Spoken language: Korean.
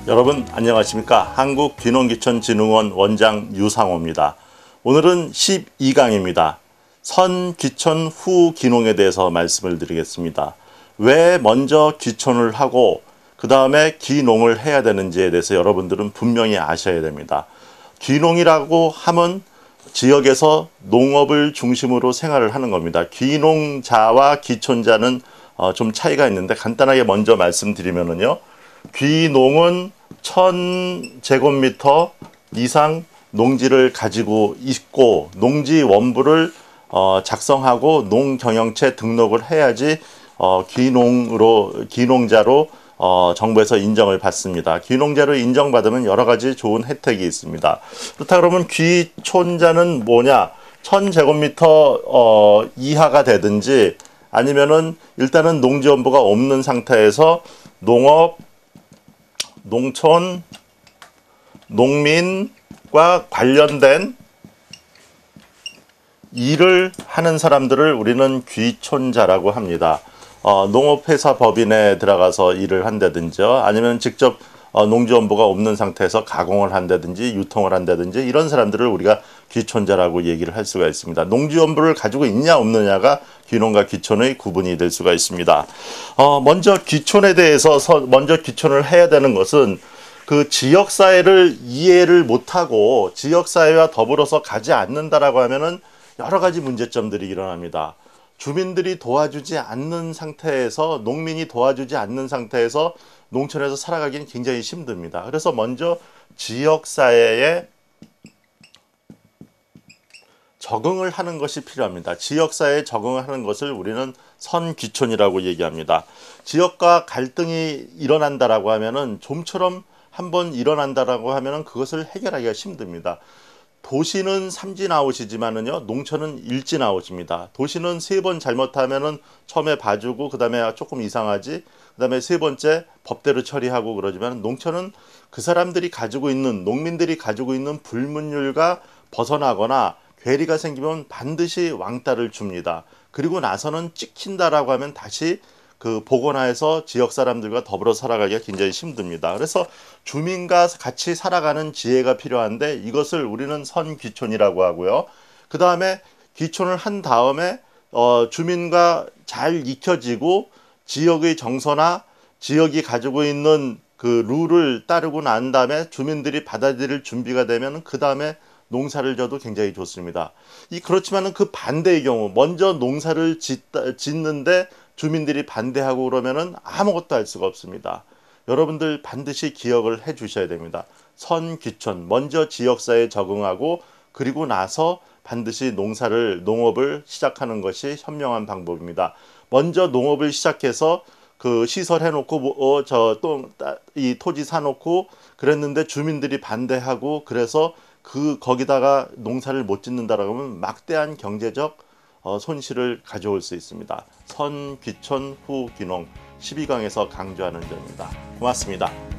여러분 안녕하십니까? 한국귀농귀촌진흥원 원장 유상호입니다. 오늘은 12강입니다. 선귀촌 후 귀농에 대해서 말씀을 드리겠습니다. 왜 먼저 귀촌을 하고 그 다음에 귀농을 해야 되는지에 대해서 여러분들은 분명히 아셔야 됩니다. 귀농이라고 하면 지역에서 농업을 중심으로 생활을 하는 겁니다. 귀농자와 귀촌자는 좀 차이가 있는데 간단하게 먼저 말씀드리면은요. 귀농은 1000제곱미터 이상 농지를 가지고 있고 농지 원부를 작성하고 농경영체 등록을 해야지 귀농자로 정부에서 인정을 받습니다. 귀농자로 인정받으면 여러 가지 좋은 혜택이 있습니다. 그렇다 그러면 귀촌자는 뭐냐? 1000제곱미터 이하가 되든지 아니면은 일단은 농지 원부가 없는 상태에서 농업, 농촌, 농민과 관련된 일을 하는 사람들을 우리는 귀촌자라고 합니다. 농업회사 법인에 들어가서 일을 한다든지 아니면 직접 농지원부가 없는 상태에서 가공을 한다든지 유통을 한다든지 이런 사람들을 우리가 귀촌자라고 얘기를 할 수가 있습니다. 농지원부를 가지고 있냐 없느냐가 귀농과 귀촌의 구분이 될 수가 있습니다. 먼저 귀촌에 대해서 먼저 귀촌을 해야 되는 것은 그 지역사회를 이해를 못하고 지역사회와 더불어서 가지 않는다라고 하면은 여러 가지 문제점들이 일어납니다. 주민들이 도와주지 않는 상태에서 농민이 도와주지 않는 상태에서 농촌에서 살아가기는 굉장히 힘듭니다. 그래서 먼저 지역사회에 적응을 하는 것이 필요합니다. 지역사회에 적응을 하는 것을 우리는 선귀촌이라고 얘기합니다. 지역과 갈등이 일어난다라고 하면은 좀처럼 한번 일어난다라고 하면은 그것을 해결하기가 힘듭니다. 도시는 삼진아웃이지만은요, 농촌은 일진아웃입니다. 도시는 3번 잘못하면은 처음에 봐주고, 그 다음에 조금 이상하지, 그 다음에 3번째 법대로 처리하고 그러지만 농촌은 그 사람들이 가지고 있는, 농민들이 가지고 있는 불문율과 벗어나거나 괴리가 생기면 반드시 왕따를 줍니다. 그리고 나서는 찍힌다라고 하면 다시 그 복원화해서 지역 사람들과 더불어 살아가기가 굉장히 힘듭니다. 그래서 주민과 같이 살아가는 지혜가 필요한데 이것을 우리는 선귀촌이라고 하고요. 그 다음에 귀촌을 한 다음에 주민과 잘 익혀지고 지역의 정서나 지역이 가지고 있는 그 룰을 따르고 난 다음에 주민들이 받아들일 준비가 되면 그 다음에 농사를 져도 굉장히 좋습니다. 그렇지만은 그 반대의 경우 먼저 농사를 짓는데 주민들이 반대하고 그러면은 아무것도 할 수가 없습니다. 여러분들 반드시 기억을 해 주셔야 됩니다. 선귀촌, 먼저 지역사회에 적응하고 그리고 나서 반드시 농업을 시작하는 것이 현명한 방법입니다. 먼저 농업을 시작해서 그 시설 해놓고 이 토지 사놓고 그랬는데 주민들이 반대하고 그래서 거기다가 농사를 못 짓는다라고 하면 막대한 경제적 손실을 가져올 수 있습니다. 선귀촌 후 귀농 12강에서 강조하는 점입니다. 고맙습니다.